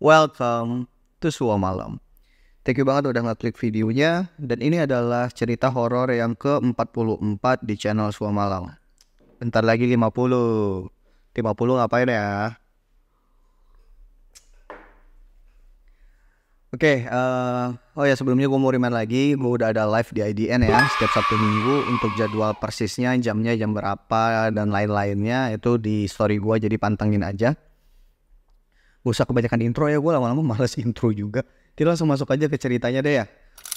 Welcome to Suwa Malam. Thank you banget udah ngeklik videonya. Dan ini adalah cerita horor yang ke-44 di channel Suwa Malam. Bentar lagi 50. 50 ngapain ya? Oke, oh ya sebelumnya gue mau remind lagi, gue udah ada live di IDN ya setiap Sabtu Minggu. Untuk jadwal persisnya, jamnya jam berapa dan lain-lainnya itu di story gue, jadi pantengin aja. Gak usah kebanyakan intro ya, gue lama-lama males intro juga. Kita langsung masuk aja ke ceritanya deh ya.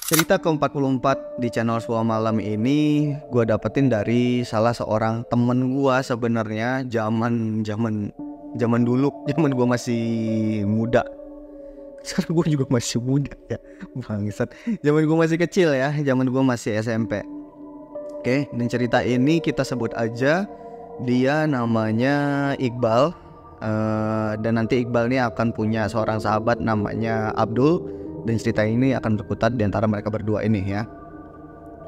Cerita ke-44 di channel Suwa Malam ini gue dapetin dari salah seorang temen gue sebenarnya zaman dulu, zaman gue masih muda. Sekarang gue juga masih muda ya, bangsat. Zaman gue masih kecil ya, zaman gue masih SMP. Oke, dan cerita ini kita sebut aja dia namanya Iqbal. Dan nanti Iqbal ini akan punya seorang sahabat namanya Abdul. Dan cerita ini akan berkutat di antara mereka berdua ini ya.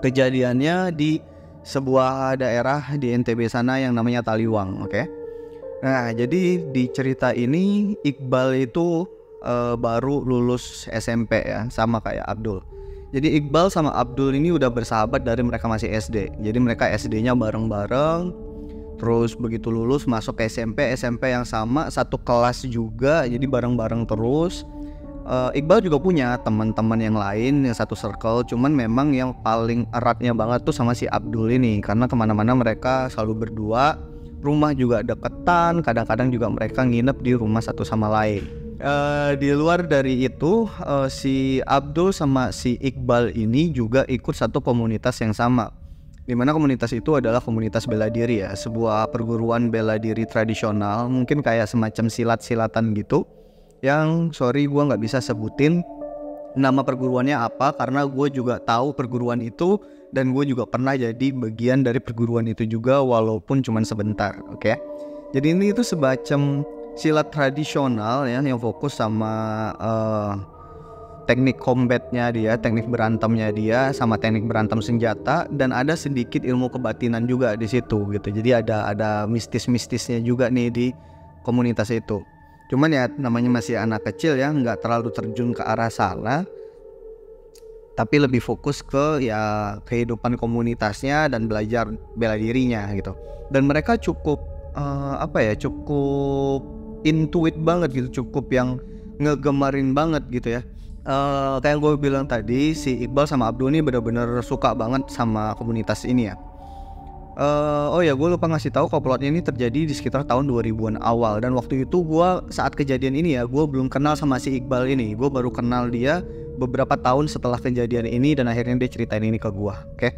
Kejadiannya di sebuah daerah di NTB sana yang namanya Taliwang, oke. Nah, jadi di cerita ini Iqbal itu baru lulus SMP ya, sama kayak Abdul. Jadi Iqbal sama Abdul ini udah bersahabat dari mereka masih SD. Jadi mereka SD-nya bareng-bareng. Terus begitu lulus masuk ke SMP yang sama, satu kelas juga, jadi bareng-bareng terus. Iqbal juga punya teman-teman yang lain yang satu circle, cuman memang yang paling eratnya banget tuh sama si Abdul ini, karena kemana-mana mereka selalu berdua. Rumah juga deketan, kadang-kadang juga mereka nginep di rumah satu sama lain. Di luar dari itu, si Abdul sama si Iqbal ini juga ikut satu komunitas yang sama, dimana komunitas itu adalah komunitas bela diri ya, sebuah perguruan bela diri tradisional, mungkin kayak semacam silat-silatan gitu. Yang sorry gue nggak bisa sebutin nama perguruannya apa, karena gue juga tahu perguruan itu dan gue juga pernah jadi bagian dari perguruan itu juga, walaupun cuma sebentar, oke? Jadi ini itu semacam silat tradisional ya, yang fokus sama teknik combatnya dia, teknik berantemnya dia, sama teknik berantem senjata, dan ada sedikit ilmu kebatinan juga di situ gitu. Jadi ada mistis-mistisnya juga nih di komunitas itu. Cuman ya namanya masih anak kecil ya, nggak terlalu terjun ke arah sana, tapi lebih fokus ke ya kehidupan komunitasnya dan belajar bela dirinya gitu. Dan mereka cukup cukup intuit banget gitu, cukup yang ngegemarin banget gitu ya. Kayak gue bilang tadi, si Iqbal sama Abdul ini benar-benar suka banget sama komunitas ini ya. Oh ya, gue lupa ngasih tahu kalau plotnya ini terjadi di sekitar tahun 2000-an awal. Dan waktu itu gue saat kejadian ini ya, gue belum kenal sama si Iqbal ini. Gue baru kenal dia beberapa tahun setelah kejadian ini, dan akhirnya dia ceritain ini ke gue, oke?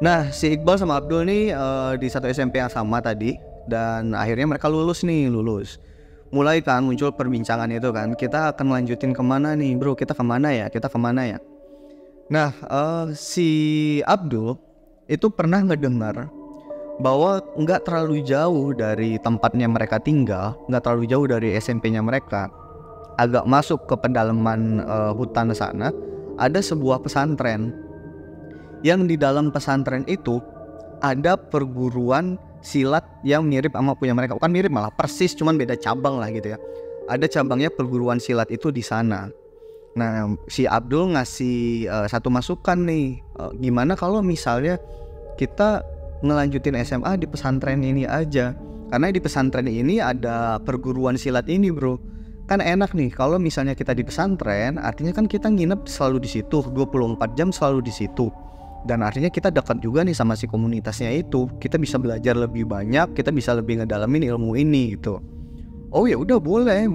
Nah, si Iqbal sama Abdul nih di satu SMP yang sama tadi, dan akhirnya mereka lulus. Mulai kan muncul perbincangan itu kan, kita akan melanjutin kemana nih bro, kita kemana ya. Nah, si Abdul itu pernah ngedengar bahwa nggak terlalu jauh dari tempatnya mereka tinggal, nggak terlalu jauh dari SMP-nya mereka, agak masuk ke pedalaman hutan sana, ada sebuah pesantren. Yang di dalam pesantren itu ada perguruan silat yang mirip sama punya mereka. Bukan mirip, malah persis, cuman beda cabang lah gitu ya. Ada cabangnya perguruan silat itu di sana. Nah, si Abdul ngasih satu masukan nih, gimana kalau misalnya kita ngelanjutin SMA di pesantren ini aja. Karena di pesantren ini ada perguruan silat ini bro. Kan enak nih kalau misalnya kita di pesantren, artinya kan kita nginep selalu di situ, 24 jam selalu di situ. Dan artinya kita dekat juga nih sama si komunitasnya itu. Kita bisa belajar lebih banyak, kita bisa lebih ngedalamin ilmu ini gitu. Oh ya udah, boleh.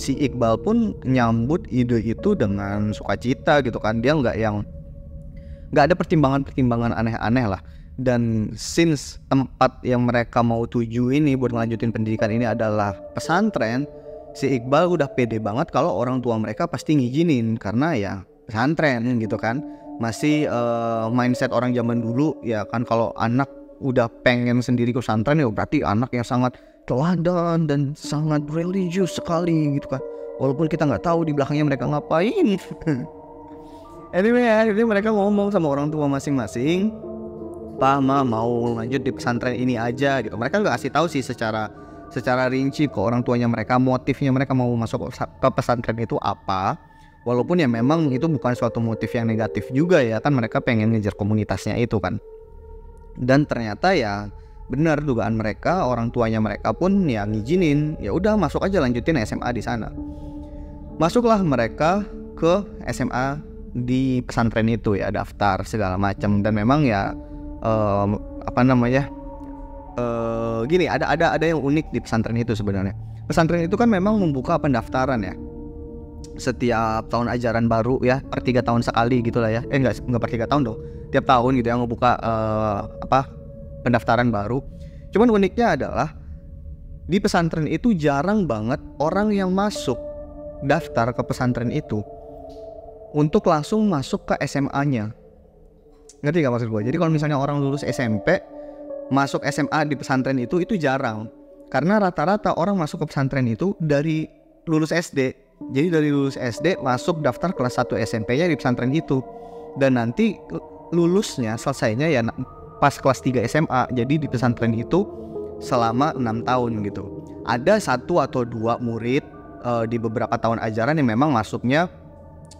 Si Iqbal pun nyambut ide itu dengan sukacita gitu kan. Dia nggak ada pertimbangan aneh-aneh lah. Dan since tempat yang mereka mau tuju ini buat ngelanjutin pendidikan ini adalah pesantren, si Iqbal udah pede banget kalau orang tua mereka pasti ngizinin, karena ya pesantren gitu kan. Masih mindset orang zaman dulu ya kan, kalau anak udah pengen sendiri ke pesantren ya berarti anak yang sangat teladan dan sangat religius sekali gitu kan, walaupun kita nggak tahu di belakangnya mereka ngapain. Anyway, akhirnya mereka ngomong sama orang tua masing-masing Pak mau lanjut di pesantren ini aja gitu. Mereka nggak kasih tahu sih secara rinci ke orang tuanya mereka motifnya mereka mau masuk ke pesantren itu apa. Walaupun ya memang itu bukan suatu motif yang negatif juga ya kan, mereka pengen ngejar komunitasnya itu kan. Dan ternyata ya benar dugaan mereka, orang tuanya mereka pun ya ngizinin, ya udah masuk aja lanjutin SMA di sana. Masuklah mereka ke SMA di pesantren itu ya, daftar segala macam. Dan memang ya gini, ada yang unik di pesantren itu sebenarnya. Pesantren itu kan memang membuka pendaftaran ya setiap tahun ajaran baru ya, per 3 tahun sekali gitu lah ya. Enggak per 3 tahun dong, tiap tahun gitu yang ngebuka pendaftaran baru. Cuman uniknya adalah di pesantren itu jarang banget orang yang masuk daftar ke pesantren itu untuk langsung masuk ke SMA-nya. Ngerti gak maksud gue? Jadi kalau misalnya orang lulus SMP masuk SMA di pesantren itu jarang. Karena rata-rata orang masuk ke pesantren itu dari lulus SD. Jadi dari lulus SD masuk daftar kelas 1 SMP-nya di pesantren itu. Dan nanti lulusnya selesainya ya pas kelas 3 SMA. Jadi di pesantren itu selama 6 tahun gitu. Ada 1 atau 2 murid di beberapa tahun ajaran yang memang masuknya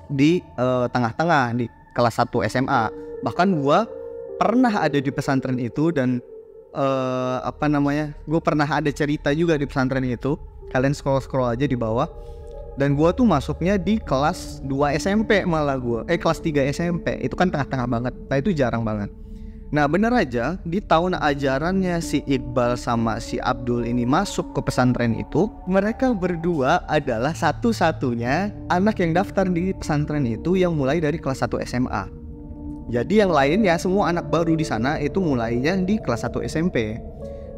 di tengah-tengah di kelas 1 SMA. Bahkan gua pernah ada di pesantren itu dan gue pernah ada cerita juga di pesantren itu. Kalian scroll aja di bawah. Dan gue tuh masuknya di kelas 2 SMP malah kelas 3 SMP. Itu kan tengah-tengah banget. Nah itu jarang banget. Nah bener aja di tahun ajarannya si Iqbal sama si Abdul ini masuk ke pesantren itu, mereka berdua adalah satu-satunya anak yang daftar di pesantren itu yang mulai dari kelas 1 SMA. Jadi yang lain ya semua anak baru di sana itu mulainya di kelas 1 SMP.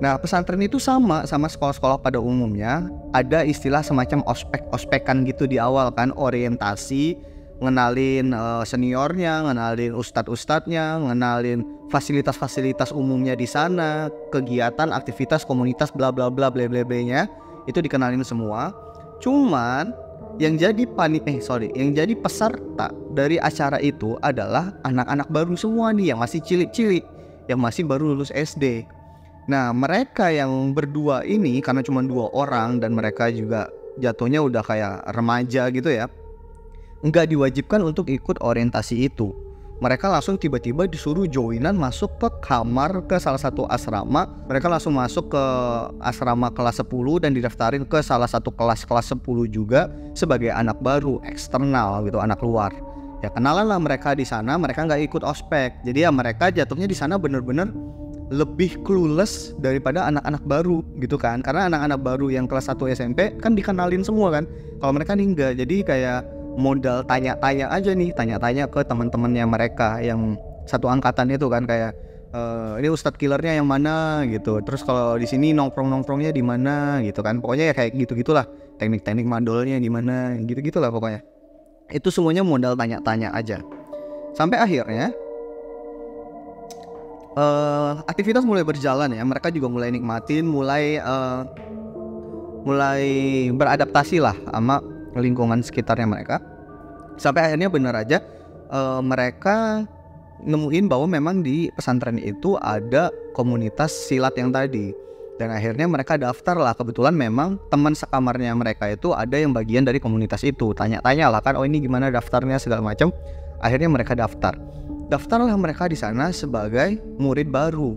Nah pesantren itu sama sekolah-sekolah pada umumnya, ada istilah semacam ospek-ospekan gitu di awal kan, orientasi, ngenalin seniornya, ngenalin ustadz-ustadznya, ngenalin fasilitas-fasilitas umumnya di sana, kegiatan, aktivitas, komunitas, bla bla bla bla bla nya itu dikenalin semua. Cuman yang jadi peserta dari acara itu adalah anak-anak baru semua nih yang masih cilik-cilik, yang masih baru lulus SD. Nah mereka yang berdua ini karena cuma 2 orang dan mereka juga jatuhnya udah kayak remaja gitu ya, nggak diwajibkan untuk ikut orientasi itu. Mereka langsung tiba-tiba disuruh joinan masuk ke kamar ke salah satu asrama. Mereka langsung masuk ke asrama kelas 10 dan didaftarin ke salah satu kelas 10 juga sebagai anak baru eksternal gitu, anak luar. Ya kenalan lah mereka di sana, mereka nggak ikut ospek. Jadi ya mereka jatuhnya di sana bener-bener lebih clueless daripada anak-anak baru gitu kan. Karena anak-anak baru yang kelas 1 SMP kan dikenalin semua kan. Kalau mereka nih enggak, jadi kayak modal tanya-tanya aja nih, tanya-tanya ke teman-temannya mereka yang satu angkatan itu kan, kayak ini ustadz killernya yang mana gitu. Terus kalau di sini nongkrongnya di mana gitu kan. Pokoknya ya kayak gitu-gitulah. Teknik-teknik mandolnya di mana, gitu-gitulah pokoknya. Itu semuanya modal tanya-tanya aja. Sampai akhirnya aktivitas mulai berjalan ya. Mereka juga mulai nikmatin, mulai beradaptasi lah sama lingkungan sekitarnya mereka. Sampai akhirnya bener aja mereka nemuin bahwa memang di pesantren itu ada komunitas silat yang tadi. Dan akhirnya mereka daftar lah. Kebetulan memang teman sekamarnya mereka itu ada yang bagian dari komunitas itu. Tanya-tanya lah kan, oh ini gimana daftarnya segala macam. Akhirnya mereka daftarlah mereka di sana sebagai murid baru.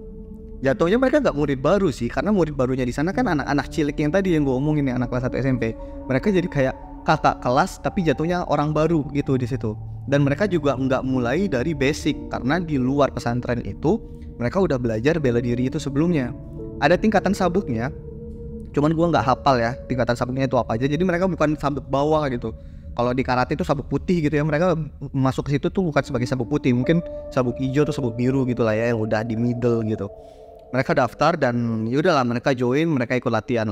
Jatuhnya mereka nggak murid baru sih, karena murid barunya di sana kan anak-anak cilik yang tadi yang gue omongin, yang anak kelas 1 SMP. Mereka jadi kayak kakak kelas tapi jatuhnya orang baru gitu di situ. Dan mereka juga nggak mulai dari basic, karena di luar pesantren itu mereka udah belajar bela diri itu sebelumnya. Ada tingkatan sabuknya, cuman gue nggak hafal ya tingkatan sabuknya itu apa aja. Jadi mereka bukan sabuk bawah gitu. Kalau di karate itu sabuk putih gitu ya, mereka masuk ke situ tuh bukan sebagai sabuk putih, mungkin sabuk hijau atau sabuk biru gitu lah ya, yang udah di middle gitu. Mereka daftar dan yaudahlah mereka join, mereka ikut latihan.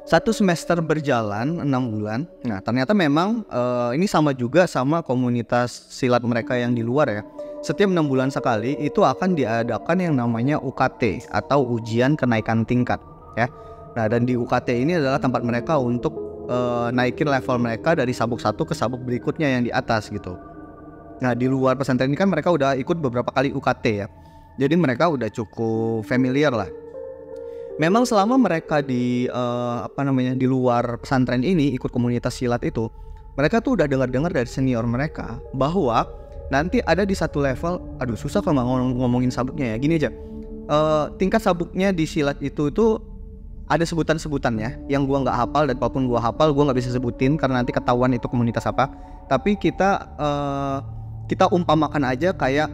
Satu semester berjalan 6 bulan. Nah ternyata memang ini sama juga sama komunitas silat mereka yang di luar ya. Setiap 6 bulan sekali itu akan diadakan yang namanya UKT atau ujian kenaikan tingkat ya. Nah dan di UKT ini adalah tempat mereka untuk naikin level mereka dari sabuk 1 ke sabuk berikutnya yang di atas gitu. Nah di luar pesantren ini kan mereka udah ikut beberapa kali UKT ya. Jadi mereka udah cukup familiar lah. Memang selama mereka di di luar pesantren ini ikut komunitas silat itu, mereka tuh udah dengar-dengar dari senior mereka bahwa nanti ada di satu level, aduh susah kalau ngomongin sabuknya ya. Gini aja, tingkat sabuknya di silat itu ada sebutan-sebutannya yang gua nggak hafal, dan walaupun gua hafal gua nggak bisa sebutin karena nanti ketahuan itu komunitas apa. Tapi kita umpamakan aja kayak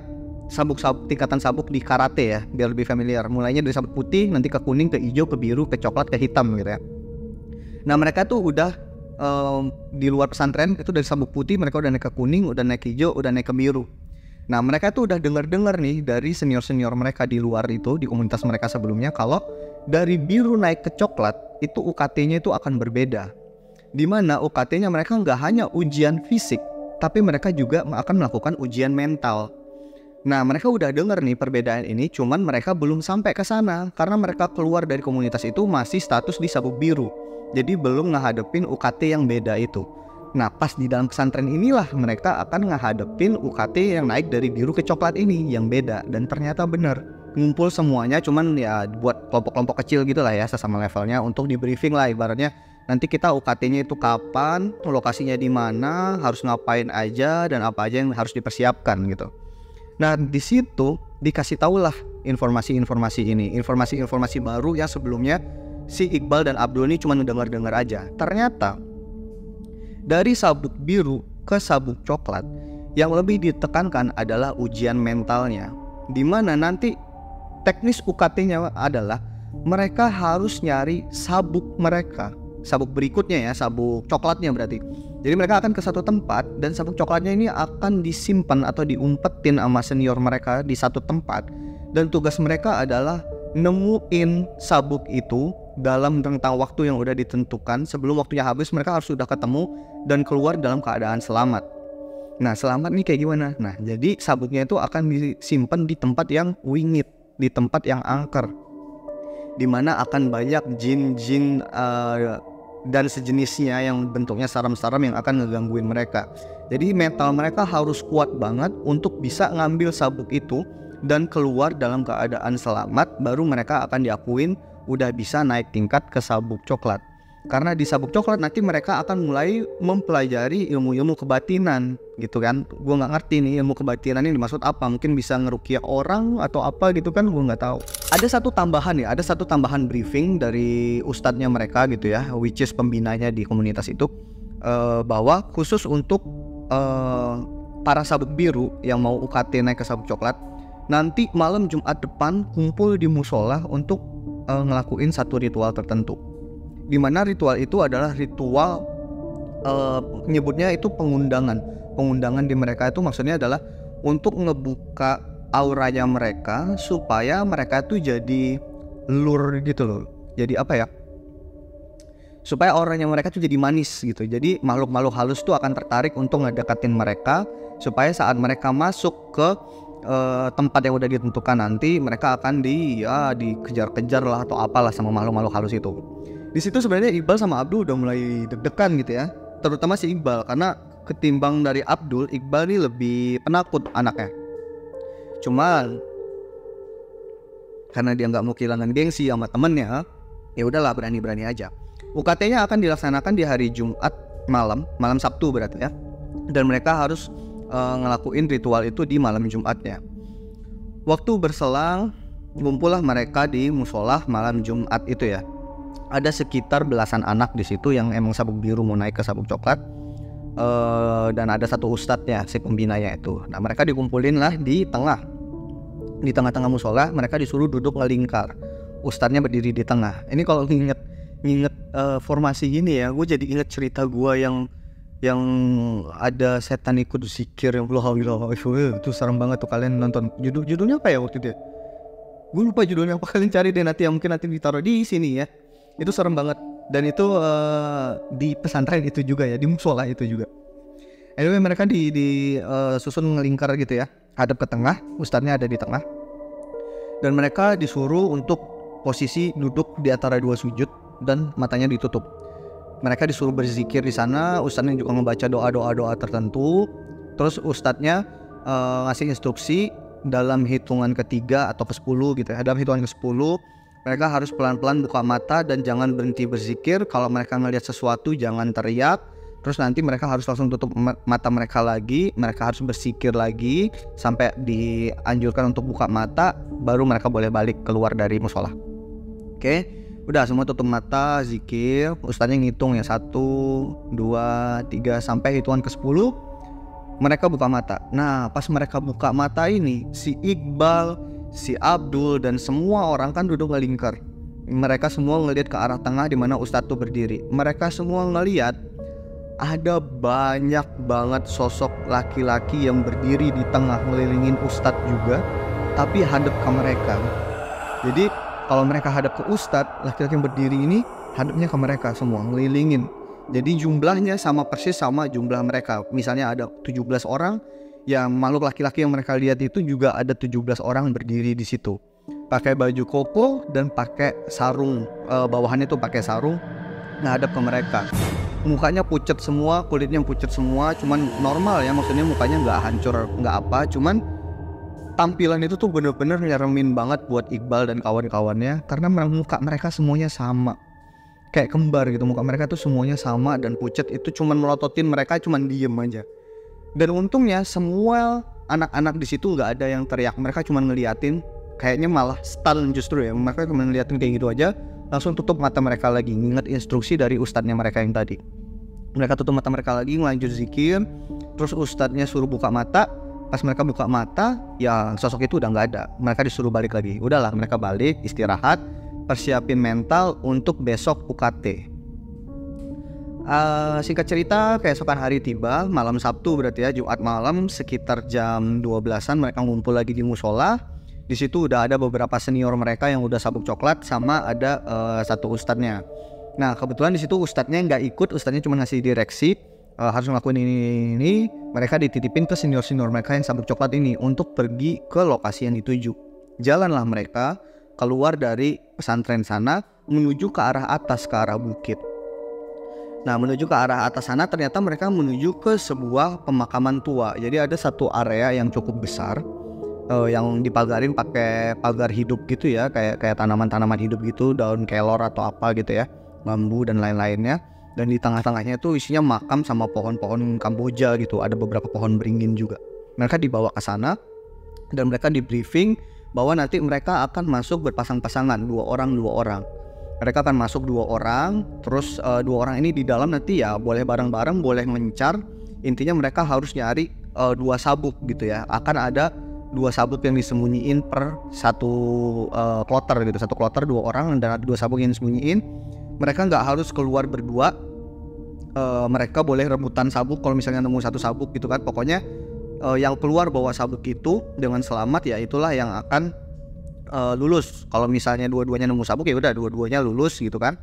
tingkatan sabuk di karate ya, biar lebih familiar. Mulainya dari sabuk putih, nanti ke kuning, ke hijau, ke biru, ke coklat, ke hitam gitu ya. Nah mereka tuh udah di luar pesantren itu dari sabuk putih mereka udah naik ke kuning, udah naik ke hijau, udah naik ke biru. Nah mereka tuh udah dengar nih dari senior mereka di luar itu, di komunitas mereka sebelumnya, kalau dari biru naik ke coklat itu UKT-nya itu akan berbeda. Dimana UKT-nya mereka nggak hanya ujian fisik, tapi mereka juga akan melakukan ujian mental. Nah mereka udah dengar nih perbedaan ini, cuman mereka belum sampai ke sana karena mereka keluar dari komunitas itu masih status di sabuk biru. Jadi belum ngehadepin UKT yang beda itu. Nah pas di dalam pesantren inilah mereka akan ngehadepin UKT yang naik dari biru ke coklat ini yang beda. Dan ternyata benar, ngumpul semuanya, cuman ya buat kelompok-kelompok kecil gitu lah ya, sesama levelnya, untuk di briefing lah ibaratnya. Nanti kita UKT-nya itu kapan, lokasinya di mana, harus ngapain aja, dan apa aja yang harus dipersiapkan gitu. Nah di situ dikasih tahulah informasi-informasi ini, informasi-informasi baru yang sebelumnya si Iqbal dan Abdul ini cuma dengar-dengar aja. Ternyata dari sabuk biru ke sabuk coklat yang lebih ditekankan adalah ujian mentalnya, dimana nanti teknis UKT-nya adalah mereka harus nyari sabuk berikutnya ya, sabuk coklatnya berarti. Jadi mereka akan ke satu tempat dan sabuk coklatnya ini akan disimpan atau diumpetin sama senior mereka di satu tempat, dan tugas mereka adalah nemuin sabuk itu dalam rentang waktu yang udah ditentukan. Sebelum waktunya habis mereka harus sudah ketemu dan keluar dalam keadaan selamat. Nah selamat nih kayak gimana? Nah jadi sabuknya itu akan disimpan di tempat yang wingit, di tempat yang angker, dimana akan banyak jin-jin dan sejenisnya yang bentuknya saram-saram yang akan ngegangguin mereka. Jadi mental mereka harus kuat banget untuk bisa ngambil sabuk itu dan keluar dalam keadaan selamat, baru mereka akan diakuin udah bisa naik tingkat ke sabuk coklat. Karena di sabuk coklat nanti mereka akan mulai mempelajari ilmu-ilmu kebatinan gitu kan. Gue nggak ngerti nih ilmu kebatinan ini dimaksud apa, mungkin bisa ngerukiah orang atau apa gitu kan, gue nggak tahu. Ada satu tambahan briefing dari ustadznya mereka gitu ya, which is pembinanya di komunitas itu, bahwa khusus untuk para sabuk biru yang mau UKT naik ke sabuk coklat, nanti malam Jumat depan kumpul di musola untuk ngelakuin satu ritual tertentu. Dimana ritual itu adalah ritual nyebutnya itu pengundangan di mereka. Itu maksudnya adalah untuk ngebuka auranya mereka supaya mereka tuh jadi lur gitu loh. Jadi apa ya, supaya auranya mereka tuh jadi manis gitu. Jadi makhluk-makhluk halus tuh akan tertarik untuk ngedekatin mereka, supaya saat mereka masuk ke tempat yang udah ditentukan nanti mereka akan dikejar-kejar lah atau apalah sama makhluk-makhluk halus itu. Di situ sebenarnya Iqbal sama Abdul udah mulai deg-degan gitu ya, terutama si Iqbal, karena ketimbang dari Abdul, Iqbal ini lebih penakut anaknya. Cuman karena dia nggak mau kehilangan gengsi sama temennya, ya udahlah berani-berani aja. UKT-nya akan dilaksanakan di hari Jumat malam Sabtu berarti ya, dan mereka harus ngelakuin ritual itu di malam Jumatnya. Waktu berselang, ngumpullah mereka di musola malam Jumat itu ya. Ada sekitar belasan anak di situ yang emang sabuk biru mau naik ke sabuk coklat, dan ada satu ustadznya, si pembinanya itu. Nah mereka dikumpulin lah di tengah-tengah musola. Mereka disuruh duduk ngelingkar, ustadznya berdiri di tengah. Ini kalau nginget formasi gini ya, gue jadi inget cerita gue yang ada setan ikut zikir yang itu serem banget tuh. Kalian nonton judulnya apa ya waktu itu ya? Gue lupa judulnya apa, kalian cari deh nanti, mungkin nanti ditaruh di sini ya. Itu serem banget, dan itu di pesantren itu juga ya, di musola itu juga. Anyway mereka susun ngelingkar gitu ya, hadap ke tengah, ustadznya ada di tengah, dan mereka disuruh untuk posisi duduk di antara dua sujud dan matanya ditutup. Mereka disuruh berzikir di sana, ustadznya juga membaca doa-doa tertentu, Terus ustadznya ngasih instruksi dalam hitungan ketiga atau ke-10 gitu ya. Dalam hitungan ke-10 mereka harus pelan-pelan buka mata dan jangan berhenti berzikir. Kalau mereka ngelihat sesuatu jangan teriak. Terus nanti mereka harus langsung tutup mata mereka lagi. Mereka harus berzikir lagi sampai dianjurkan untuk buka mata, baru mereka boleh balik keluar dari musola. Oke, udah semua tutup mata, zikir. Ustaznya ngitung ya 1, 2, 3 sampai hitungan ke-10. Mereka buka mata. Nah, pas mereka buka mata ini, si Iqbal, si Abdul, dan semua orang kan duduk ngelingkar. Mereka semua ngelihat ke arah tengah di mana Ustadz tuh berdiri. Mereka semua ngelihat ada banyak banget sosok laki-laki yang berdiri di tengah ngelilingin Ustadz juga, tapi hadap ke mereka. Jadi kalau mereka hadap ke Ustadz, laki-laki yang berdiri ini hadapnya ke mereka semua, ngelilingin. Jadi jumlahnya sama persis sama jumlah mereka. Misalnya ada 17 orang, yang makhluk laki-laki yang mereka lihat itu juga ada 17 orang berdiri di situ. Pakai baju koko dan pakai sarung, bawahannya tuh pakai sarung, ngadep ke mereka. Mukanya pucat semua, kulitnya pucat semua, cuman normal ya, maksudnya mukanya nggak hancur, nggak apa, cuman tampilan itu tuh bener-bener nyeremin banget buat Iqbal dan kawan-kawannya, karena muka mereka semuanya sama. Kayak kembar gitu, muka mereka tuh semuanya sama dan pucat. Itu cuman melototin mereka, cuman diem aja. Dan untungnya semua anak-anak di situ nggak ada yang teriak, mereka cuman ngeliatin. Kayaknya malah stun justru ya, mereka cuma ngeliatin kayak gitu aja. Langsung tutup mata mereka lagi, nginget instruksi dari ustadznya mereka yang tadi. Mereka tutup mata mereka lagi, lanjut zikir. Terus ustadznya suruh buka mata. Pas mereka buka mata, ya sosok itu udah nggak ada. Mereka disuruh balik lagi. Udahlah, mereka balik, istirahat, persiapin mental untuk besok UKT. Singkat cerita, keesokan hari tiba, malam Sabtu berarti ya, Jumat malam sekitar jam 12-an mereka ngumpul lagi di musola. Di situ udah ada beberapa senior mereka yang udah sabuk coklat, sama ada satu ustadznya. Nah kebetulan di situ ustadznya nggak ikut, ustadznya cuma ngasih direksi harus ngelakuin ini. Mereka dititipin ke senior-senior mereka yang sabuk coklat ini untuk pergi ke lokasi yang dituju. Jalanlah mereka keluar dari pesantren sana menuju ke arah atas, ke arah bukit. Nah menuju ke arah atas sana ternyata mereka menuju ke sebuah pemakaman tua. Jadi ada satu area yang cukup besar, yang dipagarin pakai pagar hidup gitu ya, kayak tanaman-tanaman hidup gitu, daun kelor atau apa gitu ya, bambu dan lain-lainnya. Dan di tengah-tengahnya itu isinya makam sama pohon-pohon Kamboja gitu, ada beberapa pohon beringin juga. Mereka dibawa ke sana dan mereka di briefing bahwa nanti mereka akan masuk berpasang-pasangan, 2 orang. Mereka akan masuk 2 orang, terus 2 orang ini di dalam nanti ya boleh bareng-bareng, boleh mencar. Intinya mereka harus nyari 2 sabuk gitu ya. Akan ada 2 sabuk yang disembunyiin per satu kloter gitu. Satu kloter 2 orang dan ada 2 sabuk yang disembunyiin. Mereka nggak harus keluar berdua. Mereka boleh rebutan sabuk kalau misalnya nemu satu sabuk gitu kan. Pokoknya yang keluar bawa sabuk itu dengan selamat ya itulah yang akan lulus. Kalau misalnya dua-duanya nemu sabuk ya udah dua-duanya lulus gitu kan,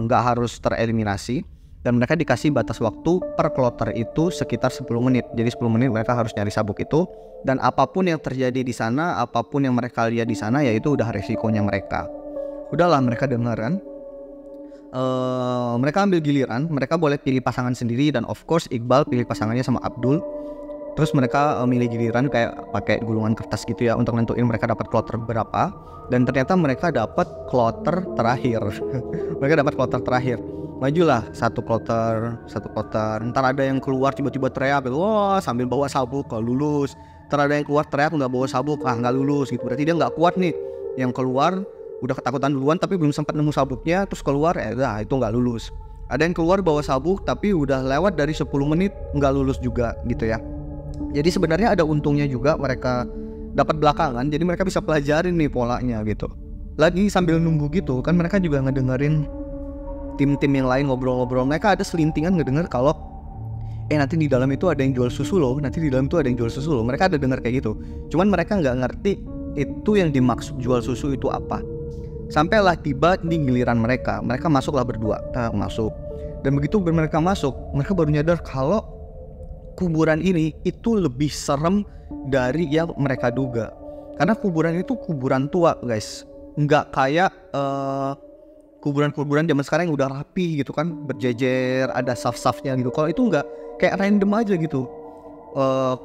nggak harus tereliminasi. Dan mereka dikasih batas waktu per kloter itu sekitar 10 menit. Jadi 10 menit mereka harus nyari sabuk itu. Dan apapun yang terjadi di sana, apapun yang mereka lihat di sana, ya itu udah resikonya mereka. Udahlah mereka dengeran. Mereka ambil giliran. Mereka boleh pilih pasangan sendiri. Dan of course Iqbal pilih pasangannya sama Abdul. Terus mereka milih giliran kayak pakai gulungan kertas gitu ya untuk nentuin mereka dapat kloter berapa. Dan ternyata mereka dapat kloter terakhir. Mereka dapat kloter terakhir. Majulah satu kloter. Ntar ada yang keluar tiba-tiba teriak, wah sambil bawa sabuk, kalau lulus. Ntar ada yang keluar teriak nggak bawa sabuk, nggak lulus gitu. Berarti dia nggak kuat nih. Yang keluar udah ketakutan duluan tapi belum sempat nemu sabuknya, terus keluar itu nggak lulus. Ada yang keluar bawa sabuk tapi udah lewat dari 10 menit nggak lulus juga gitu ya. Jadi sebenarnya ada untungnya juga mereka dapat belakangan, jadi mereka bisa pelajarin nih polanya gitu. Lagi sambil nunggu gitu kan mereka juga ngedengerin tim-tim yang lain ngobrol-ngobrol. Mereka ada selintingan ngedenger kalau nanti di dalam itu ada yang jual susu loh, mereka ada dengar kayak gitu. Cuman mereka nggak ngerti itu yang dimaksud jual susu itu apa. Sampailah tiba di giliran mereka masuklah berdua, masuk. Dan begitu mereka masuk, mereka baru nyadar kalau kuburan ini itu lebih serem dari yang mereka duga. Karena kuburan itu kuburan tua guys, nggak kayak kuburan-kuburan zaman sekarang yang udah rapi gitu kan, berjejer, ada saf-safnya gitu. Kalau itu nggak, kayak random aja gitu. eh,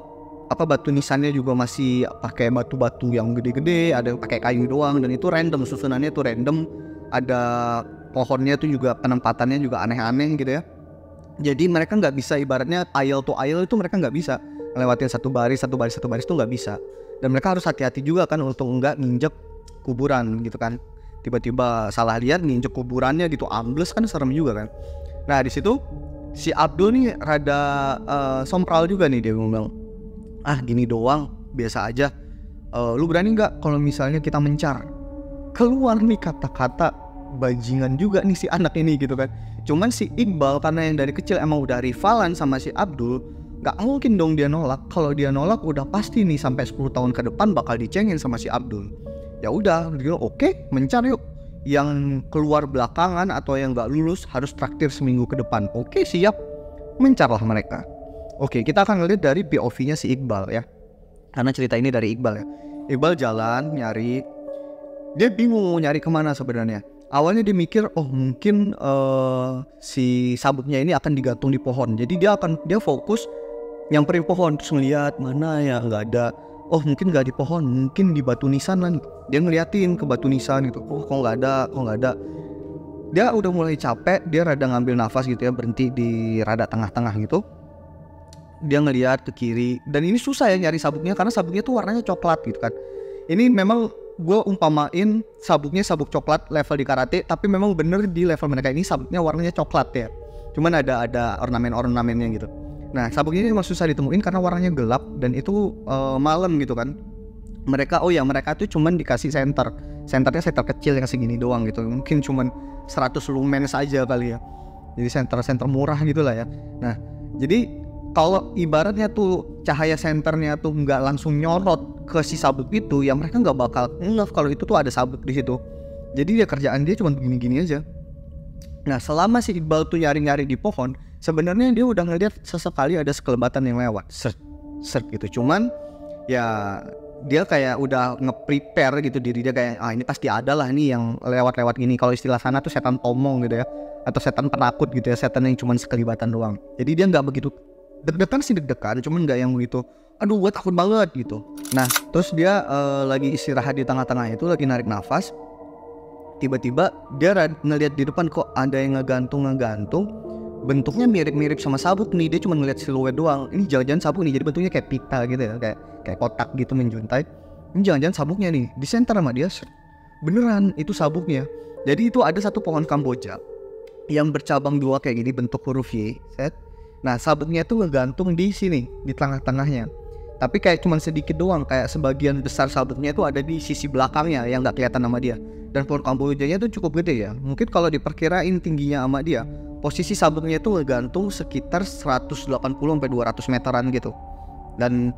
batu nisannya juga masih pakai batu-batu yang gede-gede, ada yang pakai kayu doang, dan itu random, susunannya tuh random. Ada pohonnya tuh juga penempatannya juga aneh-aneh gitu ya. Jadi mereka nggak bisa, ibaratnya aisle to aisle itu mereka nggak bisa ngelewatin satu baris itu nggak bisa. Dan mereka harus hati-hati juga kan untuk nggak nginjek kuburan gitu kan. Tiba-tiba salah lihat nginjek kuburannya gitu, ambles kan serem juga kan. Nah di situ si Abdul nih rada sompral juga nih, dia bilang, gini doang biasa aja. Lu berani nggak kalau misalnya kita mencar? Keluar nih kata-kata bajingan juga nih si anak ini gitu kan. Cuman si Iqbal karena yang dari kecil emang udah rivalan sama si Abdul, gak mungkin dong dia nolak. Kalau dia nolak udah pasti nih sampai 10 tahun ke depan bakal dicengin sama si Abdul. Ya udah, dia oke, mencar yuk. Yang keluar belakangan atau yang gak lulus harus traktir seminggu ke depan. Oke, siap. Mencarlah mereka. Oke, kita akan ngeliat dari POV-nya si Iqbal ya. Karena cerita ini dari Iqbal ya. Iqbal jalan nyari, dia bingung mau nyari kemana sebenarnya. Awalnya dia mikir, mungkin si sabuknya ini akan digantung di pohon. Jadi dia fokus nyamperin pohon, terus ngeliat mana ya, nggak ada. Mungkin nggak di pohon, mungkin di batu nisan lah. Dia ngeliatin ke batu nisan gitu. Kok nggak ada. Dia udah mulai capek, dia rada ngambil nafas gitu ya, berhenti di rada tengah-tengah gitu. Dia ngeliat ke kiri, dan ini susah ya nyari sabuknya karena sabuknya tuh warnanya coklat gitu kan. Ini memang gue umpamain sabuknya sabuk coklat level di karate, tapi memang bener di level mereka ini sabuknya warnanya coklat ya. Cuman ada ornamen-ornamennya gitu. Nah sabuknya ini memang susah ditemuin karena warnanya gelap dan itu malam gitu kan. Mereka tuh cuman dikasih senternya senter kecil yang segini doang gitu. Mungkin cuman 100 lumen saja kali ya. Jadi senter murah gitu lah ya. Nah jadi kalau ibaratnya tuh cahaya senternya tuh nggak langsung nyorot ke si sabuk itu, ya mereka nggak bakal ngeh kalau itu tuh ada sabuk di situ. Jadi kerjaan dia cuma begini-gini aja. Nah selama si Iqbal tuh nyari-nyari di pohon, sebenarnya dia udah ngeliat sesekali ada sekelebatan yang lewat, sert gitu. Cuman ya dia kayak udah nge-prepare gitu diri dia, kayak ini pasti ada lah nih yang lewat-lewat gini. Kalau istilah sana tuh setan tomong gitu ya, atau setan penakut gitu ya, setan yang cuma sekelibatan doang. Jadi dia nggak begitu deg-degan, cuman nggak yang begitu aduh gue takut banget gitu. Nah terus dia lagi istirahat di tengah-tengah itu, lagi narik nafas. Tiba-tiba dia ngeliat di depan kok ada yang ngegantung. Bentuknya mirip-mirip sama sabuk nih. Dia cuma ngeliat siluet doang. Ini jangan-jangan sabuk nih, jadi bentuknya kayak pita gitu ya, kayak kotak gitu menjuntai. Ini jangan-jangan sabuknya nih, di center sama dia. Beneran itu sabuknya. Jadi itu ada satu pohon Kamboja yang bercabang dua kayak gini, bentuk huruf Y. Nah sabuknya tuh ngegantung di sini, di tengah-tengahnya. Tapi kayak cuman sedikit doang, kayak sebagian besar sabuknya itu ada di sisi belakangnya yang nggak kelihatan sama dia. Dan pohon Kambojanya tuh cukup gede ya. Mungkin kalau diperkirain tingginya sama dia, posisi sabuknya itu ngegantung sekitar 180-200 meteran gitu. Dan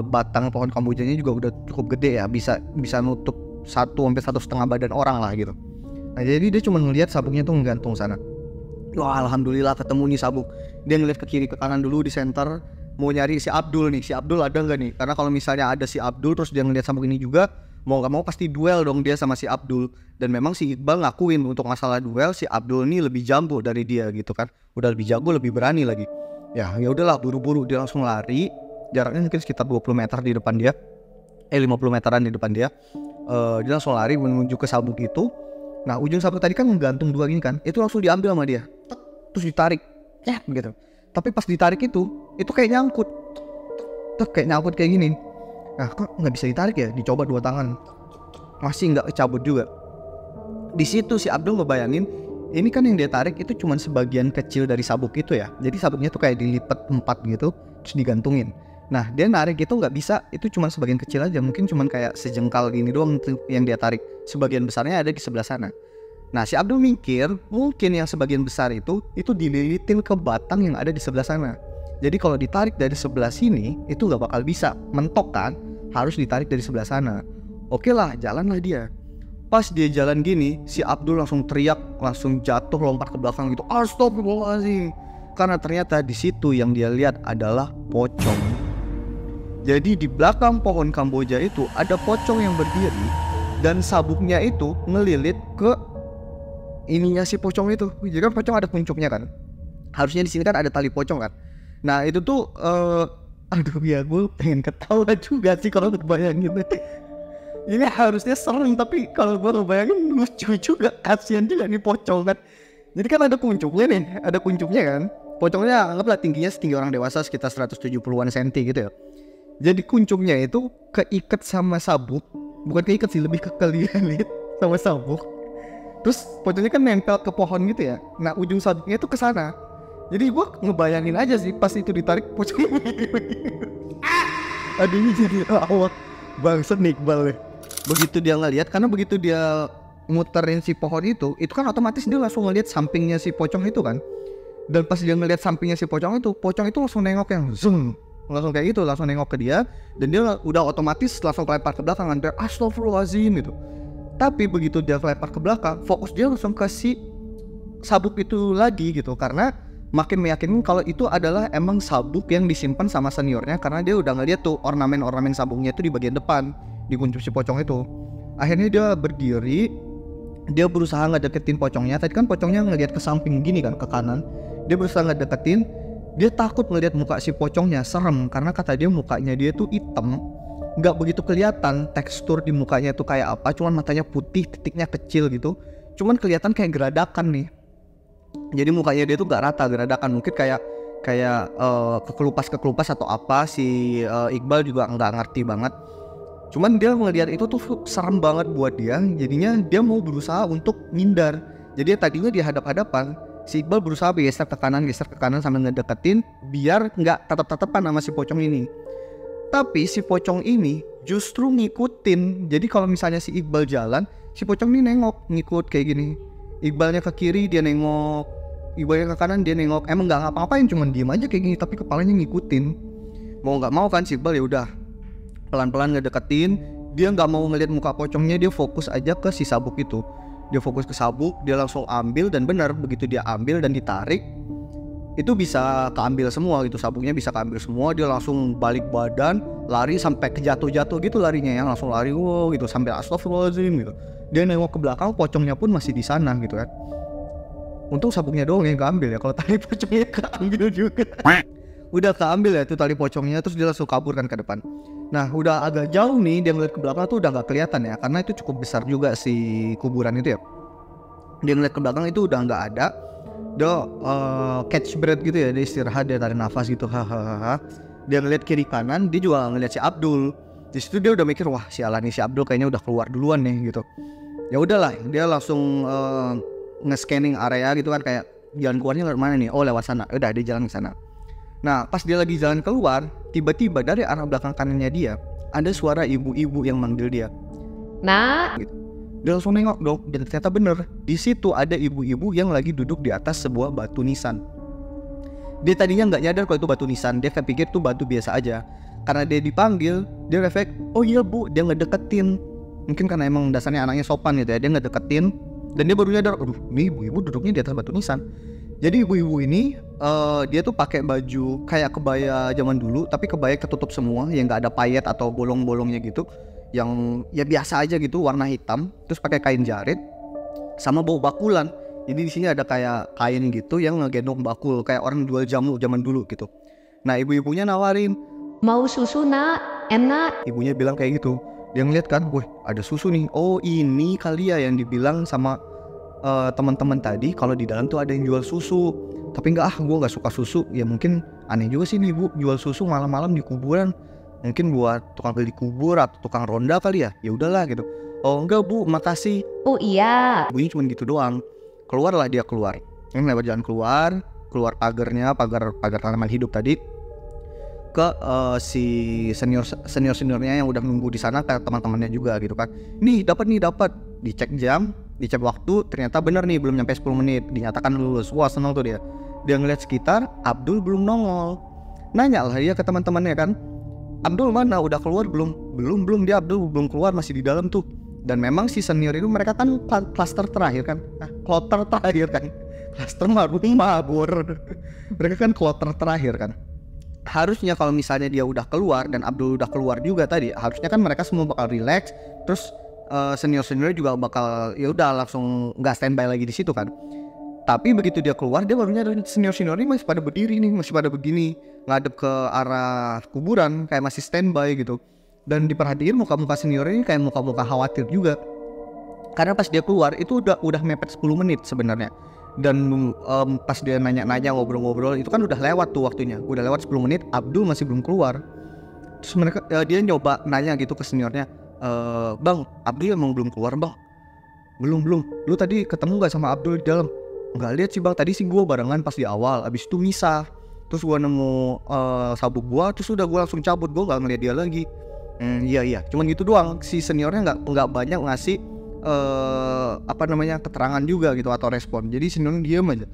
batang pohon Kambojanya juga udah cukup gede ya, bisa nutup 1-1,5 badan orang lah gitu. Nah jadi dia cuma ngelihat sabuknya tuh ngegantung sana. Wah alhamdulillah ketemu nih sabuk. Dia ngeliat ke kiri ke kanan dulu di center, mau nyari si Abdul nih. Si Abdul ada nggak nih? Karena kalau misalnya ada si Abdul terus dia ngeliat sabuk ini juga, mau nggak mau pasti duel dong dia sama si Abdul. Dan memang si Iqbal ngakuin untuk masalah duel si Abdul ini lebih jago dari dia gitu kan. Udah lebih jago, lebih berani lagi. Ya udahlah, buru-buru dia langsung lari. Jaraknya mungkin sekitar 20 meter di depan dia. 50 meteran di depan dia. Dia langsung lari menuju ke sabuk itu. Nah ujung sabuk tadi kan menggantung dua gini kan, itu langsung diambil sama dia, terus ditarik, gitu. Tapi pas ditarik itu kayak nyangkut, kayak gini. Nah kok nggak bisa ditarik ya? Dicoba dua tangan, masih nggak kecabut juga. Di situ si Abdul ngebayangin, ini kan yang dia tarik itu cuma sebagian kecil dari sabuk itu ya. Jadi sabuknya tuh kayak dilipat 4 gitu, terus digantungin. Nah dia narik itu nggak bisa, itu cuma sebagian kecil aja, mungkin cuma kayak sejengkal gini doang yang dia tarik. Sebagian besarnya ada di sebelah sana. Nah si Abdul mikir mungkin yang sebagian besar itu dililitin ke batang yang ada di sebelah sana. Jadi kalau ditarik dari sebelah sini itu nggak bakal bisa, mentok kan, harus ditarik dari sebelah sana. Oke lah, jalanlah dia. Pas dia jalan gini, si Abdul langsung teriak, langsung jatuh lompat ke belakang gitu. Astagfirullahaladzim. Karena ternyata di situ yang dia lihat adalah pocong. Jadi di belakang pohon Kamboja itu ada pocong yang berdiri dan sabuknya itu ngelilit ke ininya si pocong itu. Jadi kan pocong ada kuncup kan. Harusnya di sini kan ada tali pocong kan. Nah itu tuh Aduh ya, gue pengen ketawa juga sih kalau ngebayangin. Ini harusnya serem, tapi kalau gue ngebayangin lucu juga, kasihan juga nih pocong kan. Jadi kan ada kuncup kan. Pocongnya anggaplah tingginya setinggi orang dewasa, sekitar 170-an cm gitu ya. Jadi kuncupnya itu keikat sama sabuk, bukan keikat sih, lebih kelilit sama sabuk. Terus pocongnya kan nempel ke pohon gitu ya. Nah ujung sabuknya itu ke sana. Jadi gue ngebayangin aja sih pas itu ditarik pocongnya. Aduh ini jadi awak bangsa Iqbal ya. Begitu dia ngeliat, karena begitu dia muterin si pohon itu kan otomatis dia langsung ngeliat sampingnya si pocong itu kan. Dan pas dia ngeliat sampingnya si pocong itu langsung nengok yang zoom, langsung kayak gitu, langsung nengok ke dia. Dan dia udah otomatis langsung kelempar ke belakang, dan astagfirullahaladzim gitu. Tapi begitu dia kelempar ke belakang, fokus dia langsung ke si sabuk itu lagi gitu, karena makin meyakinkan kalau itu adalah emang sabuk yang disimpan sama seniornya, karena dia udah ngeliat tuh ornamen sabuknya itu di bagian depan, di kuncup si pocong itu. Akhirnya dia berdiri, dia berusaha ngedeketin pocongnya. Tadi kan pocongnya ngeliat ke samping gini kan, ke kanan. Dia berusaha ngedeketin, dia takut ngeliat muka si pocongnya, serem, karena kata dia mukanya dia tuh hitam, nggak begitu kelihatan tekstur di mukanya tuh kayak apa, cuman matanya putih, titiknya kecil gitu, cuman kelihatan kayak geradakan nih. Jadi mukanya dia tuh gak rata, geradakan, mungkin kayak kekelupas atau apa. Si Iqbal juga nggak ngerti banget. Cuman dia ngelihat itu tuh serem banget buat dia. Jadinya dia mau berusaha untuk ngindar. Jadi tadinya di hadap-hadapan, si Iqbal berusaha geser ke kanan sambil ngedeketin biar nggak tatap-tatapan sama si pocong ini. Tapi si pocong ini justru ngikutin. Jadi kalau misalnya si Iqbal jalan, si pocong ini nengok, ngikut kayak gini. Iqbalnya ke kiri dia nengok, Iqbalnya ke kanan dia nengok. Emang nggak ngapa-ngapain, cuman diem aja kayak gini, tapi kepalanya ngikutin. Mau nggak mau kan si Iqbal ya udah pelan-pelan ngedeketin. Dia nggak mau ngeliat muka pocongnya, dia fokus aja ke si sabuk itu. Dia fokus ke sabuk, dia langsung ambil, dan benar begitu dia ambil dan ditarik, itu bisa keambil semua gitu, sabuknya bisa keambil semua. Dia langsung balik badan, lari sampai kejatuh-jatuh gitu larinya ya, langsung lari wow gitu sampai astagfirullahaladzim gitu. Dia nengok ke belakang, pocongnya pun masih di sana gitu kan. Untung sabuknya doang yang keambil ya, kalau tali pocongnya keambil juga. Udah keambil ya tuh tali pocongnya, terus dia langsung kabur kan ke depan. Nah udah agak jauh nih, dia ngeliat ke belakang tuh udah gak kelihatan ya, karena itu cukup besar juga si kuburan itu ya. Dia ngeliat ke belakang itu udah gak ada. Dia catch breath gitu ya, dia istirahat, dia tarik nafas gitu, hahaha. Dia ngeliat kiri kanan, dia juga ngeliat si Abdul. Di situ dia udah mikir, wah sialan nih, si Abdul kayaknya udah keluar duluan nih gitu. Ya udahlah, dia langsung nge-scanning area gitu kan, kayak jalan keluarnya lewat mana nih? Oh lewat sana. Udah dia jalan ke sana. Nah pas dia lagi jalan keluar, tiba-tiba dari arah belakang kanannya dia ada suara ibu-ibu yang manggil dia. Nah, gitu. Dia langsung nengok dong, dan ternyata bener, di situ ada ibu-ibu yang lagi duduk di atas sebuah batu nisan. Dia tadinya nggak nyadar kalau itu batu nisan, dia kepikir itu batu biasa aja. Karena dia dipanggil, dia refleks, oh iya bu, dia ngedeketin. Mungkin karena emang dasarnya anaknya sopan gitu ya, dia ngedeketin. Dan dia baru nyadar, aduh ini ibu-ibu duduknya di atas batu nisan. Jadi ibu-ibu ini dia tuh pakai baju kayak kebaya zaman dulu, tapi kebaya ketutup semua, yang nggak ada payet atau bolong-bolongnya gitu, yang ya biasa aja gitu, warna hitam, terus pakai kain jarit sama bawa bakulan. Jadi di sini ada kayak kain gitu yang ngegendong bakul, kayak orang jual jamu zaman dulu gitu. Nah ibu-ibunya nawarin, mau susu nak, enak. Ibunya bilang kayak gitu. Dia ngeliat kan, wih ada susu nih. Oh ini kali ya yang dibilang sama teman-teman tadi, kalau di dalam tuh ada yang jual susu. Tapi enggak, gue nggak suka susu. Ya mungkin aneh juga sih nih bu, jual susu malam-malam di kuburan. Mungkin buat tukang beli kubur atau tukang ronda kali ya. Ya udahlah gitu. Oh enggak bu, makasih. Oh iya. Bunyi cuma gitu doang. Keluarlah dia keluar. Ini lewat jalan keluar pagarnya, pagar tanaman hidup tadi, ke si seniornya yang udah nunggu di sana, kayak teman-temannya juga gitu kan. Nih dapat. Dicek jam, dicek waktu, ternyata bener nih belum nyampe 10 menit, dinyatakan lulus. Wah seneng tuh dia. Dia ngeliat sekitar, Abdul belum nongol. Nanya lah dia ke teman-temannya kan, Abdul mana, udah keluar belum? Belum dia, Abdul belum keluar, masih di dalam tuh. Dan memang si senior itu mereka kan klaster terakhir kan, kloter terakhir kan, klaster mabur. Mereka kan kloter terakhir kan. Harusnya kalau misalnya dia udah keluar dan Abdul udah keluar juga tadi, harusnya kan mereka semua bakal relax, terus senior juga bakal ya udah langsung nggak standby lagi di situ kan. Tapi begitu dia keluar, dia barunya senior ini masih pada berdiri nih, masih pada begini. ngadep ke arah kuburan kayak masih standby gitu. Dan diperhatiin muka-muka senior ini kayak muka-muka khawatir juga. Karena pas dia keluar itu udah mepet 10 menit sebenarnya. Dan pas dia nanya-nanya ngobrol-ngobrol itu kan udah lewat tuh waktunya. Udah lewat 10 menit, Abdul masih belum keluar. Terus dia nyoba nanya gitu ke seniornya, "Bang, Abdul emang belum keluar, Bang?" Belum. Lu tadi ketemu gak sama Abdul di dalam?" "Nggak lihat sih, Bang. Tadi sih gue barengan pas di awal, abis itu misah. Terus gue nemu sabuk gue, terus udah gue langsung cabut, gue nggak ngeliat dia lagi." Iya, cuman gitu doang. Si seniornya nggak banyak ngasih keterangan juga gitu atau respon. Jadi seniornya diem aja.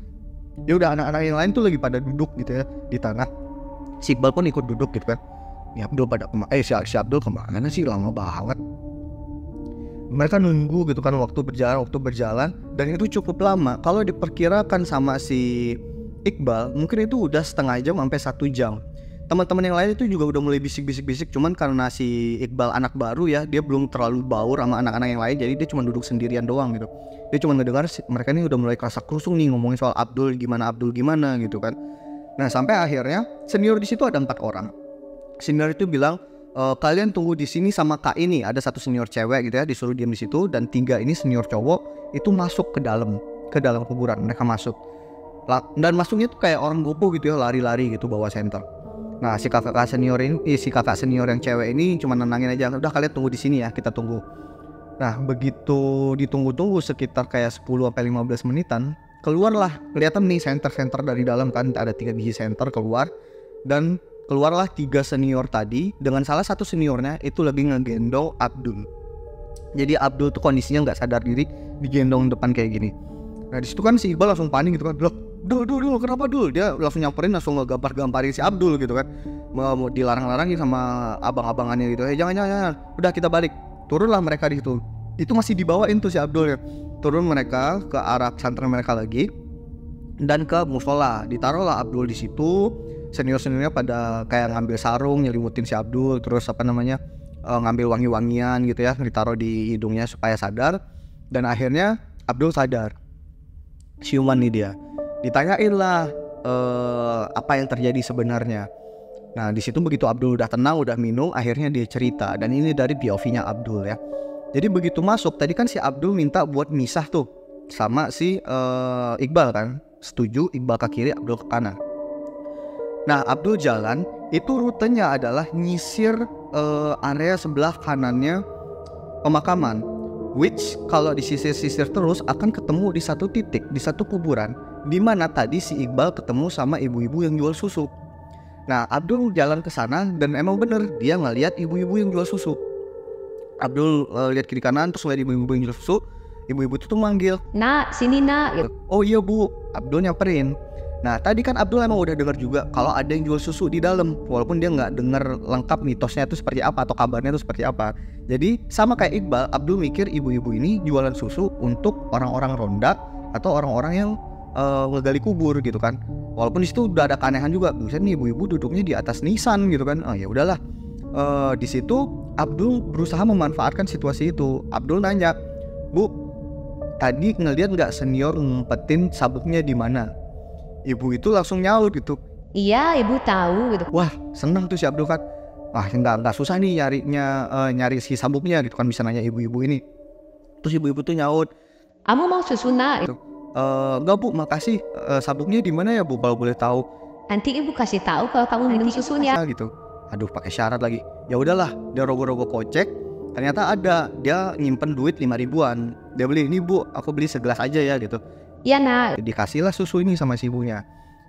Ya udah, anak-anak yang lain tuh lagi pada duduk gitu ya di tanah. Si Iqbal pun ikut duduk gitu kan. Si Abdul kemana sih, lama banget. Mereka nunggu gitu kan, waktu berjalan dan itu cukup lama. Kalau diperkirakan sama si Iqbal mungkin itu udah setengah jam sampai 1 jam. Teman-teman yang lain itu juga udah mulai bisik-bisik, cuman karena si Iqbal anak baru ya, dia belum terlalu baur sama anak-anak yang lain, jadi dia cuma duduk sendirian doang gitu. Dia cuma ngedengar mereka ini udah mulai kerasa krusung nih ngomongin soal Abdul gimana gitu kan. Nah, sampai akhirnya senior di situ ada 4 orang. Senior itu bilang, "Kalian tunggu di sini sama Kak ini." Ada 1 senior cewek gitu ya, disuruh diam di situ, dan 3 ini senior cowok itu masuk ke dalam kuburan. Mereka masuk. Dan masuknya tuh kayak orang gopoh gitu ya, lari-lari gitu bawa senter. Nah, si kakak senior yang cewek ini cuma nenangin aja, "Udah, kalian tunggu di sini ya, kita tunggu." Nah, begitu ditunggu-tunggu sekitar kayak 10 sampai 15 menitan, keluarlah, kelihatan nih senter dari dalam kan, ada 3 biji senter keluar, dan keluarlah 3 senior tadi dengan salah satu seniornya itu lagi ngegendong Abdul. Jadi Abdul tuh kondisinya nggak sadar diri digendong depan kayak gini. Nah, di situ kan si Iqbal langsung panik gitu kan. Dul, kenapa Dul? Dia langsung nyamperin, langsung ngegampar-gamparin si Abdul gitu kan. Mau dilarang-larangin sama abang-abangannya gitu. Jangan. Udah, kita balik. Turunlah mereka di situ. Itu masih dibawain tuh si Abdul ya. Turun mereka ke arah pesantren mereka lagi dan ke musola. Ditaruhlah Abdul di situ. Senior-seniornya pada kayak ngambil sarung nyelimutin si Abdul, terus ngambil wangi-wangian gitu ya, ditaruh di hidungnya supaya sadar. Dan akhirnya Abdul sadar. Siuman nih dia. Ditanyain lah apa yang terjadi sebenarnya. Nah, di situ begitu Abdul udah tenang, udah minum, akhirnya dia cerita, dan ini dari POV-nya Abdul ya. Jadi begitu masuk, tadi kan si Abdul minta buat misah tuh sama si Iqbal kan. Setuju, Iqbal ke kiri, Abdul ke kanan. Nah, Abdul jalan, itu rutenya adalah nyisir area sebelah kanannya pemakaman, which kalau disisir-sisir terus akan ketemu di satu titik, di satu kuburan, di mana tadi si Iqbal ketemu sama ibu-ibu yang jual susu. Nah, Abdul jalan ke sana dan emang bener dia ngeliat ibu-ibu yang jual susu. Abdul lihat kiri kanan, terus lihat ibu-ibu yang jual susu. Ibu-ibu itu tuh manggil, "Nak, sini nak." "Oh iya Bu." Abdul nyamperin. Nah, tadi kan Abdul emang udah dengar juga kalau ada yang jual susu di dalam, walaupun dia nggak dengar lengkap mitosnya itu seperti apa atau kabarnya itu seperti apa. Jadi sama kayak Iqbal, Abdul mikir ibu-ibu ini jualan susu untuk orang-orang ronda atau orang-orang yang ngegali kubur gitu kan. Walaupun di situ udah ada keanehan juga, bisa nih ibu-ibu duduknya di atas nisan gitu kan. Ya udahlah. Di situ Abdul berusaha memanfaatkan situasi itu. Abdul nanya, "Bu, tadi ngeliat nggak senior ngumpetin sabuknya di mana?" Ibu itu langsung nyaut gitu, "Iya, Ibu tahu." gitu. Wah, seneng tuh si Abdul kan. Nggak susah nih nyari si sabuknya gitu kan, bisa nanya ibu-ibu ini. Terus ibu-ibu tuh nyaut, "Kamu mau susu nak?" gitu. "Enggak Bu, makasih. Sabuknya di mana ya Bu kalau boleh tahu?" "Nanti Ibu kasih tahu kalau kamu minum susunya." Gitu. Aduh, pakai syarat lagi. Ya udahlah, dia rogoh-rogoh kocek. Ternyata ada, dia nyimpen duit 5 ribuan. Dia beli, "Ini Bu, aku beli segelas aja ya." gitu. "Iya nak." Dikasihlah susu ini sama si ibunya.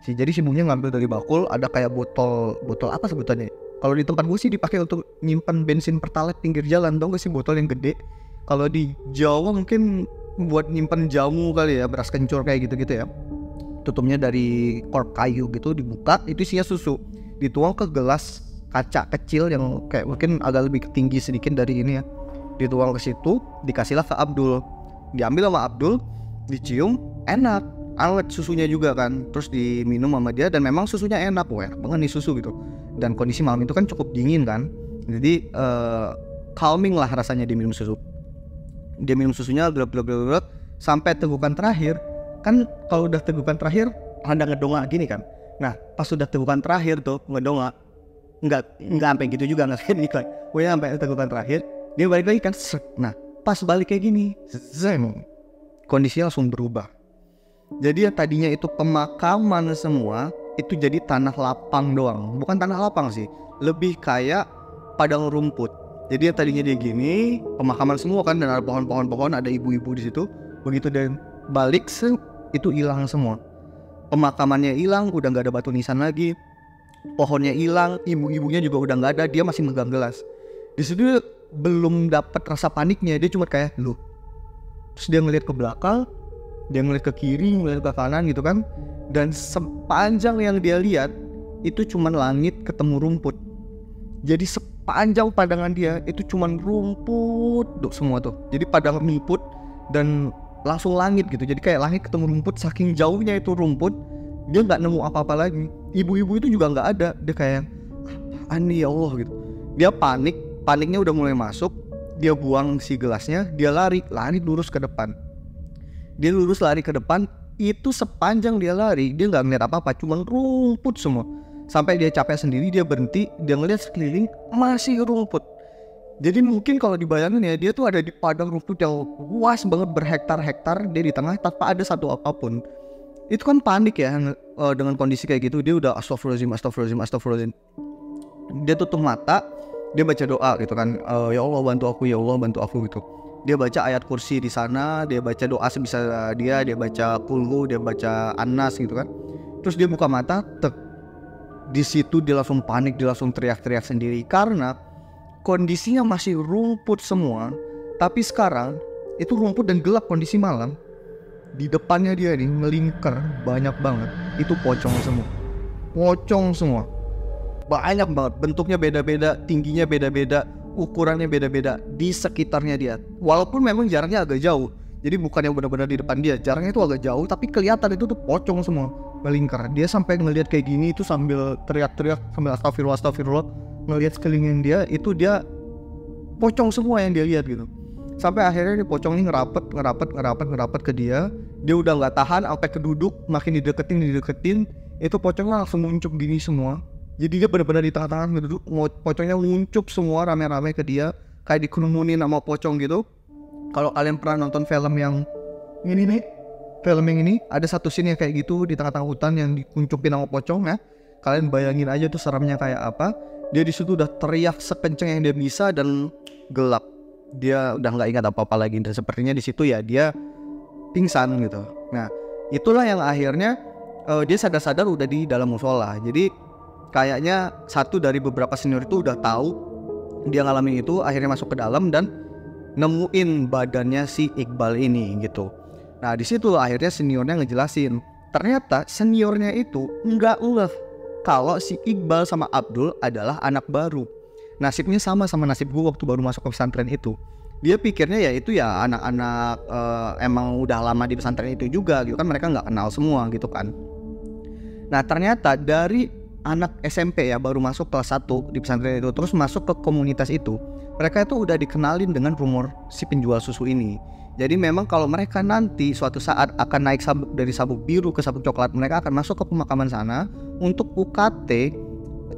Jadi si ibunya ngambil dari bakul, ada kayak botol apa sebutannya? Kalau di tempat gue sih dipakai untuk nyimpan bensin Pertalite pinggir jalan, tau gak sih botol yang gede? Kalau di Jawa mungkin buat nyimpan jamu kali ya, beras kencur kayak gitu-gitu ya. Tutupnya dari kork kayu gitu, dibuka, itu isinya susu. Dituang ke gelas kaca kecil yang kayak mungkin agak lebih tinggi sedikit dari ini ya. Dituang ke situ, dikasihlah ke Abdul. Diambil sama Abdul, dicium, enak, anget susunya juga kan. Terus diminum sama dia dan memang susunya enak, enak banget nih susu gitu. Dan kondisi malam itu kan cukup dingin kan. Jadi calming lah rasanya dia minum susu. Dia minum susunya sampai tegukan terakhir. Kan kalau udah tegukan terakhir rada ngedongak gini kan. Nah pas sudah tegukan terakhir tuh ngedongak, nggak sampai gitu juga, nggak kayak iklan, pokoknya sampai tegukan terakhir dia balik lagi kan. Nah pas balik kayak gini, kondisinya langsung berubah. Jadi yang tadinya itu pemakaman semua, itu jadi tanah lapang doang. Bukan tanah lapang sih, lebih kayak padang rumput. Jadi yang tadinya dia gini, pemakaman semua kan, dan ada pohon-pohon, ada ibu-ibu di situ. Begitu dia balik, itu hilang semua. Pemakamannya hilang, udah nggak ada batu nisan lagi. Pohonnya hilang, ibu-ibunya juga udah nggak ada. Dia masih megang gelas. Di situ dia belum dapat rasa paniknya, dia cuma kayak loh. Terus dia ngeliat ke belakang, dia ngeliat ke kiri, ngeliat ke kanan gitu kan. Dan sepanjang yang dia lihat itu cuman langit ketemu rumput. Jadi sepanjang pandangan dia itu cuman rumput semua tuh. Jadi padang rumput dan langsung langit gitu. Jadi kayak langit ketemu rumput, saking jauhnya itu rumput, dia nggak nemu apa-apa lagi. Ibu-ibu itu juga nggak ada. Dia kayak apaan nih ya Allah gitu. Dia paniknya udah mulai masuk. Dia buang si gelasnya, dia lari lurus ke depan. Dia lurus lari ke depan, itu sepanjang dia lari dia nggak ngeliat apa-apa, cuman rumput semua. Sampai dia capek sendiri, dia berhenti, dia ngeliat sekeliling masih rumput. Jadi mungkin kalau dibayangin ya, dia tuh ada di padang rumput yang luas banget berhektar-hektar, dia di tengah tanpa ada satu apapun. Itu kan panik ya, dengan kondisi kayak gitu. Dia udah astagfirullahaladzim. Dia tutup mata, dia baca doa gitu kan, ya Allah bantu aku, ya Allah bantu aku gitu. Dia baca ayat kursi di sana, dia baca doa sebisa dia baca kulhu, dia baca An-Nas gitu kan. Terus dia buka mata, di situ dia langsung panik, dia langsung teriak-teriak sendiri karena kondisinya masih rumput semua. Tapi sekarang itu rumput dan gelap, kondisi malam. Di depannya dia nih melingkar banyak banget, itu pocong semua, banyak banget, bentuknya beda-beda, tingginya beda-beda, ukurannya beda-beda di sekitarnya dia. Walaupun memang jaraknya agak jauh, jadi bukan yang benar-benar di depan dia, jaraknya itu agak jauh, tapi kelihatan itu tuh pocong semua melingkar. Dia sampai ngelihat kayak gini itu sambil teriak-teriak, sambil astagfirullah, ngelihat sekelilingnya dia, itu dia pocong semua yang dia lihat gitu. Sampai akhirnya pocong ini ngerapet ke dia. Dia udah nggak tahan, sampai keduduk, makin dideketin, itu pocongnya langsung muncup gini semua. Jadi dia benar-benar di tengah-tengah ngeduduk, pocongnya muncup semua rame-rame ke dia, kayak dikerumunin sama pocong gitu. Kalau kalian pernah nonton film yang ini, ada satu scene yang kayak gitu di tengah-tengah hutan yang dikuncupin sama pocong ya. Kalian bayangin aja tuh seramnya kayak apa. Dia di situ udah teriak sekenceng yang dia bisa dan gelap. Dia udah nggak ingat apa-apa lagi, dan sepertinya di situ ya dia pingsan gitu. Nah itulah yang akhirnya dia sadar-sadar udah di dalam musola. Jadi kayaknya satu dari beberapa senior itu udah tahu dia ngalamin itu, akhirnya masuk ke dalam dan nemuin badannya si Iqbal ini gitu. Nah di situ akhirnya seniornya ngejelasin, ternyata seniornya itu nggak ngeh kalau si Iqbal sama Abdul adalah anak baru. Nasibnya sama nasib gue waktu baru masuk ke pesantren itu. Dia pikirnya ya itu ya anak-anak emang udah lama di pesantren itu juga gitu kan, mereka nggak kenal semua gitu kan. Nah ternyata dari anak SMP ya baru masuk kelas 1 di pesantren itu, terus masuk ke komunitas itu, mereka itu udah dikenalin dengan rumor si penjual susu ini. Jadi memang kalau mereka nanti suatu saat akan naik sabuk dari sabuk biru ke sabuk coklat, mereka akan masuk ke pemakaman sana untuk UKT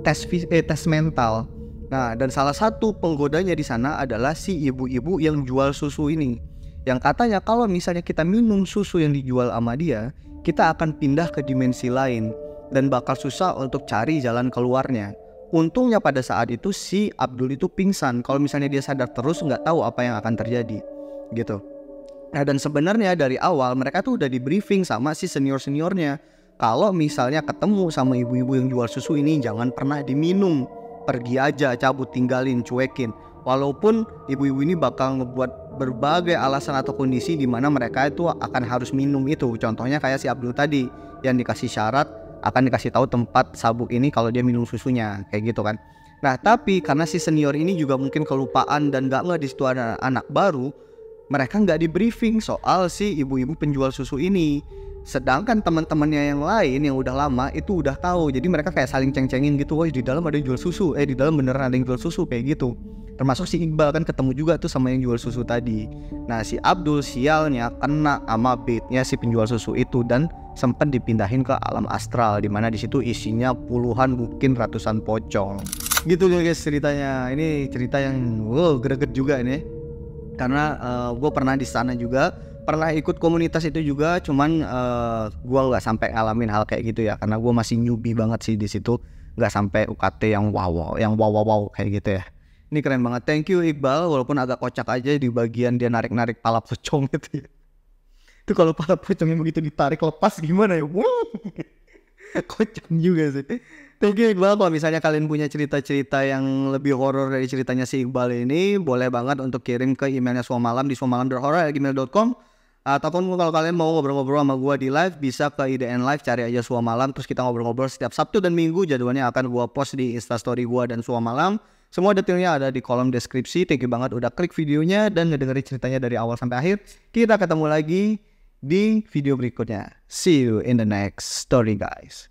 tes mental. Nah dan salah satu penggodanya di sana adalah si ibu-ibu yang jual susu ini, yang katanya kalau misalnya kita minum susu yang dijual sama dia, kita akan pindah ke dimensi lain dan bakal susah untuk cari jalan keluarnya. Untungnya pada saat itu si Abdul itu pingsan. Kalau misalnya dia sadar terus nggak tahu apa yang akan terjadi gitu. Nah dan sebenarnya dari awal mereka tuh udah di briefing sama si senior-seniornya, kalau misalnya ketemu sama ibu-ibu yang jual susu ini jangan pernah diminum, pergi aja, cabut, tinggalin, cuekin. Walaupun ibu-ibu ini bakal ngebuat berbagai alasan atau kondisi di mana mereka itu akan harus minum itu. Contohnya kayak si Abdul tadi yang dikasih syarat akan dikasih tahu tempat sabuk ini kalau dia minum susunya, kayak gitu kan. Nah tapi karena si senior ini juga mungkin kelupaan dan gak ngeh di situ ada anak baru, mereka nggak di briefing soal si ibu-ibu penjual susu ini. Sedangkan teman-temannya yang lain yang udah lama itu udah tahu. Jadi mereka kayak saling ceng-cengin gitu, wah di dalam ada yang jual susu, di dalam beneran ada yang jual susu, kayak gitu. Termasuk si Iqbal kan ketemu juga tuh sama yang jual susu tadi. Nah si Abdul sialnya kena sama beatnya si penjual susu itu dan sempat dipindahin ke alam astral, dimana di situ isinya puluhan mungkin ratusan pocong. Gitu guys ceritanya. Ini cerita yang greget juga ini. Karena gue pernah di sana juga, pernah ikut komunitas itu juga, cuman gue nggak sampai ngalamin hal kayak gitu ya, karena gue masih newbie banget sih di situ, nggak sampai UKT yang wow kayak gitu ya. Ini keren banget, thank you Iqbal, walaupun agak kocak aja di bagian dia narik pala pocong gitu ya. Itu kalau pala pocongnya begitu ditarik lepas gimana ya? Kocak juga sih. Thank you Iqbal. Kalau misalnya kalian punya cerita-cerita yang lebih horor dari ceritanya si Iqbal ini, boleh banget untuk kirim ke emailnya Suamalam di suamalam.horor@gmail.com. Ataupun kalau kalian mau ngobrol-ngobrol sama gue di live, bisa ke IDN Live, cari aja Suamalam, terus kita ngobrol-ngobrol setiap Sabtu dan Minggu. Jadwalnya akan gue post di Instastory gue dan Suamalam. Semua detailnya ada di kolom deskripsi. Thank you banget udah klik videonya dan ngedengerin ceritanya dari awal sampai akhir. Kita ketemu lagi di video berikutnya. See you in the next story guys.